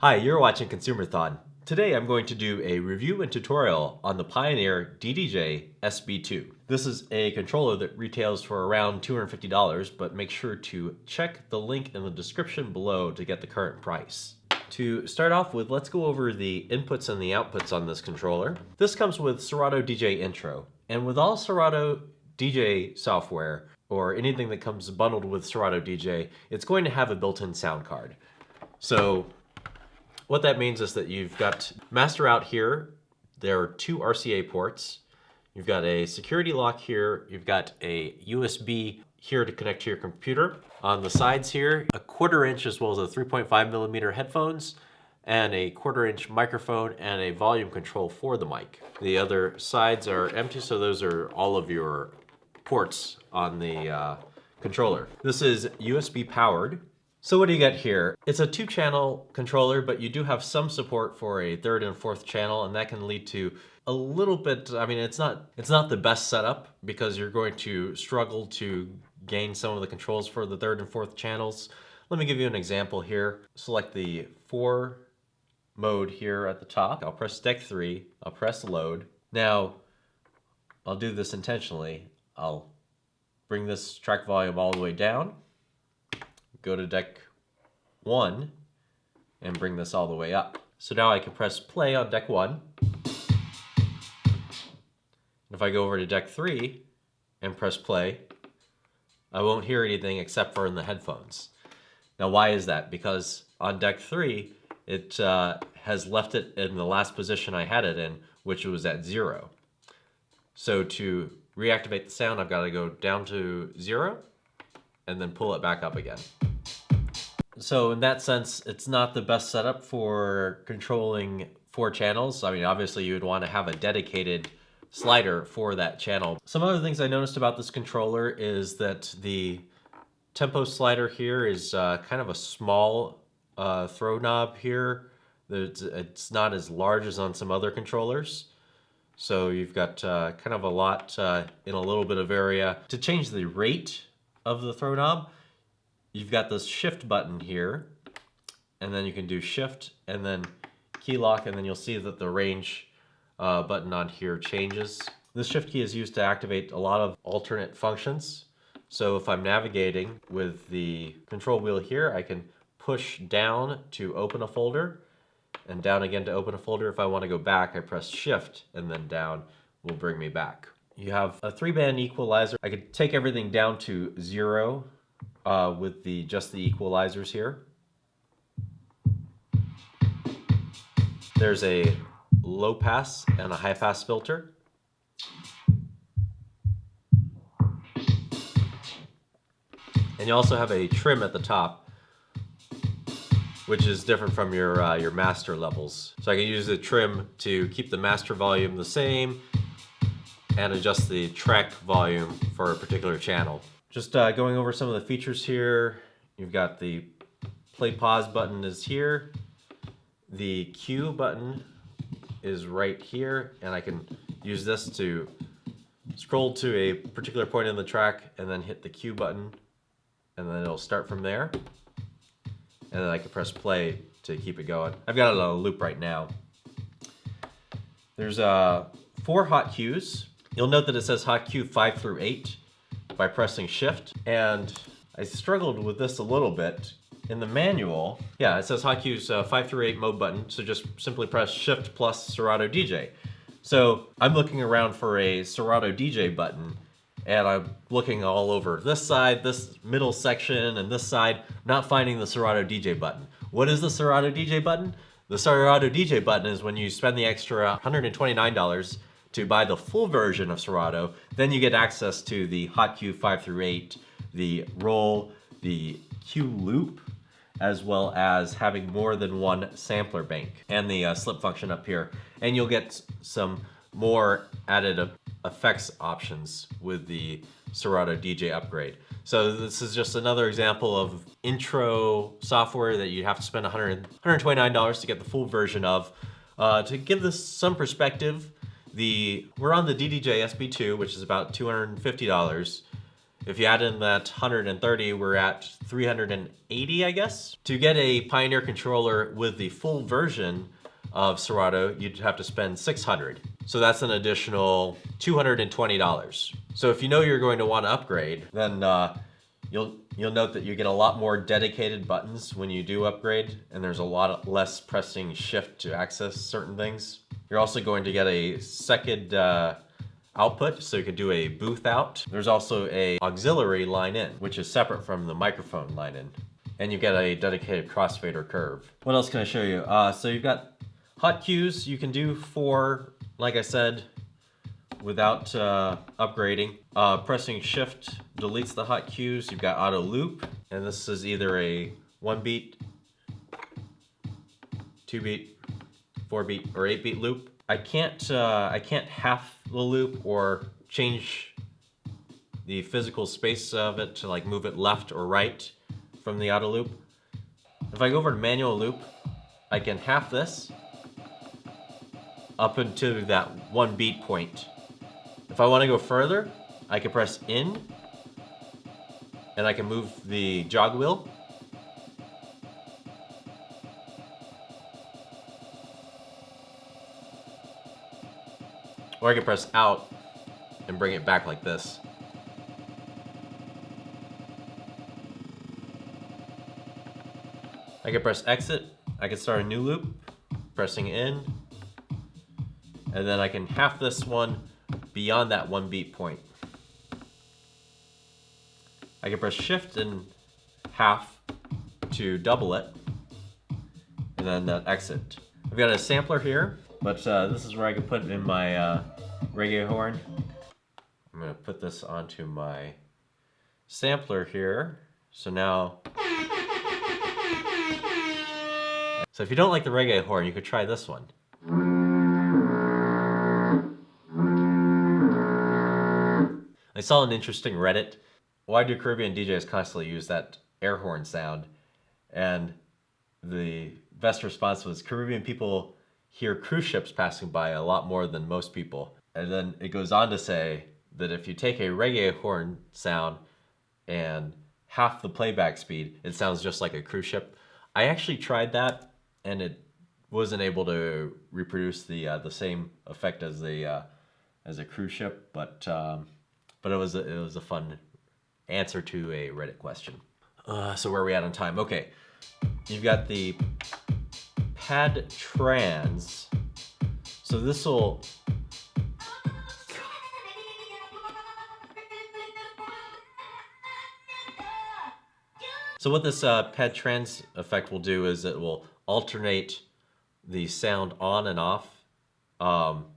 Hi, you're watching Consumerthon. Today I'm going to do a review and tutorial on the Pioneer DDJ SB2. This is a controller that retails for around $250, but make sure to check the link in the description below to get the current price. To start off with, let's go over the inputs and the outputs on this controller. This comes with Serato DJ Intro, and with all Serato DJ software, or anything that comes bundled with Serato DJ, it's going to have a built-in sound card. So what that means is that you've got master out here, there are two RCA ports, you've got a security lock here, you've got a USB here to connect to your computer. On the sides here, a 1/4 inch as well as a 3.5 millimeter headphones, and a 1/4 inch microphone and a volume control for the mic. The other sides are empty, so those are all of your ports on the controller. This is USB powered. So what do you get here? It's a 2-channel controller, but you do have some support for a 3rd and 4th channel, and that can lead to a little bit, I mean, it's not the best setup because you're going to struggle to gain some of the controls for the 3rd and 4th channels. Let me give you an example here. Select the 4 mode here at the top. I'll press deck 3, I'll press load. Now, I'll do this intentionally. I'll bring this track volume all the way down, go to deck 1, and bring this all the way up. So now I can press play on deck 1. If I go over to deck 3 and press play, I won't hear anything except for in the headphones. Now why is that? Because on deck 3, it has left it in the last position I had it in, which was at 0. So to reactivate the sound, I've got to go down to 0 and then pull it back up again. So in that sense, it's not the best setup for controlling 4 channels. I mean, obviously you would want to have a dedicated slider for that channel. Some other things I noticed about this controller is that the tempo slider here is kind of a small throw knob here. It's not as large as on some other controllers. So you've got kind of a lot in a little bit of area. To change the rate of the throw knob, you've got this shift button here, and then you can do shift and then key lock, and then you'll see that the range button on here changes. This shift key is used to activate a lot of alternate functions. So if I'm navigating with the control wheel here, I can push down to open a folder and down again to open a folder. If I want to go back, I press shift and then down will bring me back. You have a 3-band equalizer. I could take everything down to 0 with just the equalizers here. There's a low pass and a high pass filter. And you also have a trim at the top, which is different from your master levels. So I can use the trim to keep the master volume the same and adjust the track volume for a particular channel. Just going over some of the features here, you've got the play pause button is here. The Q button is right here, and I can use this to scroll to a particular point in the track and then hit the Q button, and then it'll start from there. And then I can press play to keep it going. I've got it on a loop right now. There's 4 hot cues. You'll note that it says hot cue 5 through 8 by pressing shift. And I struggled with this a little bit. In the manual, yeah, it says hot cues 5 through 8 mode button. So just simply press shift plus Serato DJ. So I'm looking around for a Serato DJ button, and I'm looking all over this side, this middle section, and this side, not finding the Serato DJ button. What is the Serato DJ button? The Serato DJ button is when you spend the extra $129 to buy the full version of Serato, then you get access to the hot cue 5 through 8, the roll, the cue loop, as well as having more than one sampler bank, and the slip function up here. And you'll get some more added effects options with the Serato DJ upgrade. So this is just another example of intro software that you have to spend $129 to get the full version of. To give this some perspective, we're on the DDJ SB2, which is about $250. If you add in that 130, we're at 380, I guess. To get a Pioneer controller with the full version of Serato, you'd have to spend $600. So that's an additional $220. So if you know you're going to want to upgrade, then you'll note that you get a lot more dedicated buttons when you do upgrade, and there's a lot less pressing shift to access certain things. You're also going to get a second output, so you could do a booth out. There's also a auxiliary line in, which is separate from the microphone line in. And you get a dedicated crossfader curve. What else can I show you? So you've got hot cues you can do for, like I said, without upgrading. Pressing shift deletes the hot cues. You've got auto loop, and this is either a 1 beat, 2 beat, 4 beat, or 8 beat loop. I can't half the loop or change the physical space of it to like move it left or right from the auto loop. If I go over to manual loop, I can half this up into that 1 beat point. If I want to go further, I can press in and I can move the jog wheel. Or I can press out and bring it back like this. I can press exit, I can start a new loop, pressing in, and then I can half this one beyond that 1 beat point. I can press shift and half to double it, and then exit. I've got a sampler here, but this is where I can put in my reggae horn. I'm gonna put this onto my sampler here. So now, so if you don't like the reggae horn, you could try this one. I saw an interesting Reddit. Why do Caribbean DJs constantly use that air horn sound? And the best response was, Caribbean people hear cruise ships passing by a lot more than most people. And then it goes on to say that if you take a reggae horn sound and half the playback speed, it sounds just like a cruise ship. I actually tried that, and it wasn't able to reproduce the same effect as a cruise ship, but it was a fun answer to a Reddit question. So where are we at on time? Okay, you've got the pad trans. So this will. So what this pad trans effect will do is it will alternate the sound on and off.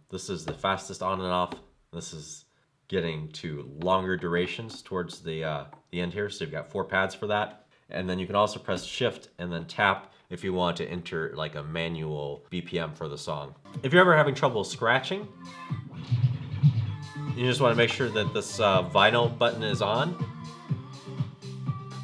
This is the fastest on and off. This is getting to longer durations towards the end here. So you've got 4 pads for that. And then you can also press shift and then tap if you want to enter like a manual BPM for the song. If you're ever having trouble scratching, you just want to make sure that this vinyl button is on.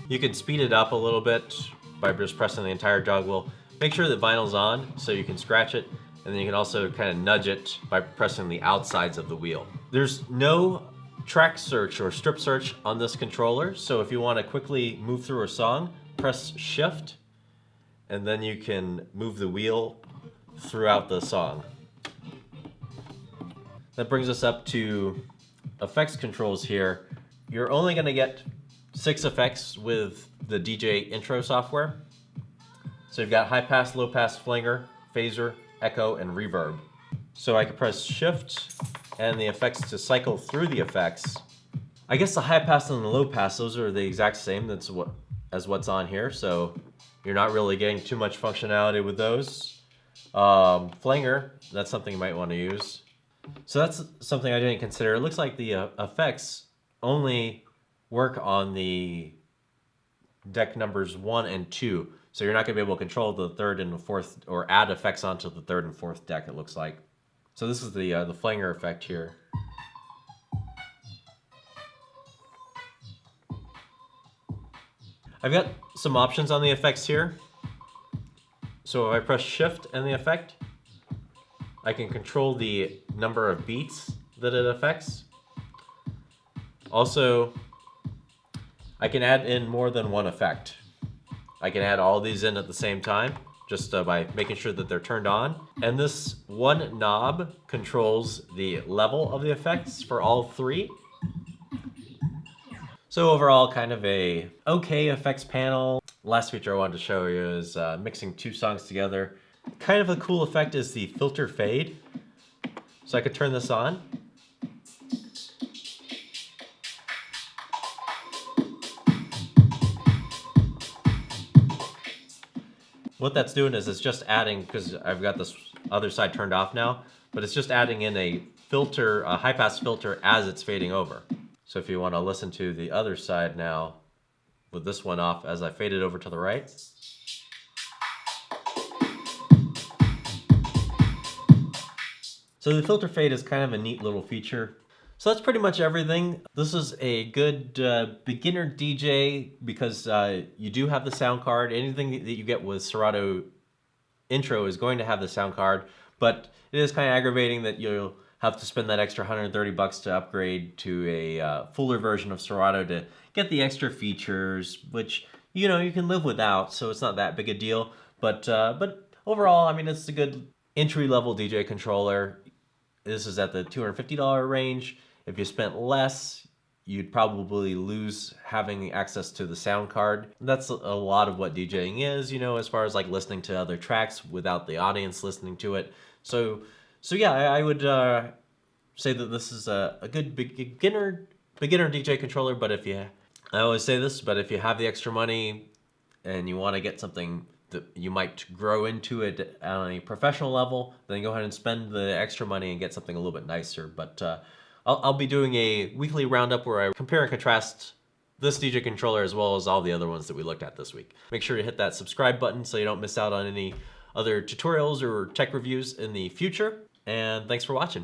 You can speed it up a little bit by just pressing the entire jog wheel. Make sure that vinyl's on so you can scratch it, and then you can also kind of nudge it by pressing the outsides of the wheel. There's no track search or strip search on this controller, so if you want to quickly move through a song, press shift, and then you can move the wheel throughout the song. That brings us up to effects controls here. You're only going to get 6 effects with the DJ intro software. So you've got high pass, low pass, flanger, phaser, echo, and reverb. So I can press shift and the effects to cycle through the effects. I guess the high pass and the low pass, those are the exact same as what's on here. So you're not really getting too much functionality with those. Flanger, that's something you might want to use. So that's something I didn't consider. It looks like the effects only work on the deck numbers 1 and 2. So you're not going to be able to control the 3rd and the 4th or add effects onto the 3rd and 4th deck, it looks like. So this is the flanger effect here. I've got some options on the effects here. So if I press shift and the effect, I can control the number of beats that it affects. Also, I can add in more than one effect. I can add all these in at the same time, just by making sure that they're turned on. And this one knob controls the level of the effects for all three. So overall, kind of a okay effects panel. Last feature I wanted to show you is mixing two songs together. Kind of a cool effect is the filter fade. So I could turn this on. What that's doing is it's just adding, because I've got this other side turned off now, but it's just adding in a filter, a high pass filter as it's fading over. So if you want to listen to the other side now with this one off as I fade it over to the right. So the filter fade is kind of a neat little feature. So that's pretty much everything. This is a good beginner DJ because you do have the sound card. Anything that you get with Serato Intro is going to have the sound card, but it is kind of aggravating that you'll have to spend that extra $130 to upgrade to a fuller version of Serato to get the extra features, which you know you can live without, so it's not that big a deal. But overall, I mean, it's a good entry-level DJ controller. This is at the $250 range. If you spent less, you'd probably lose having access to the sound card. That's a lot of what DJing is, you know, as far as like listening to other tracks without the audience listening to it. So yeah, I would say that this is a good beginner DJ controller. But I always say this, but if you have the extra money and you want to get something that you might grow into it on a professional level, then go ahead and spend the extra money and get something a little bit nicer. But I'll be doing a weekly roundup where I compare and contrast this DJ controller as well as all the other ones that we looked at this week. Make sure to hit that subscribe button so you don't miss out on any other tutorials or tech reviews in the future. And thanks for watching.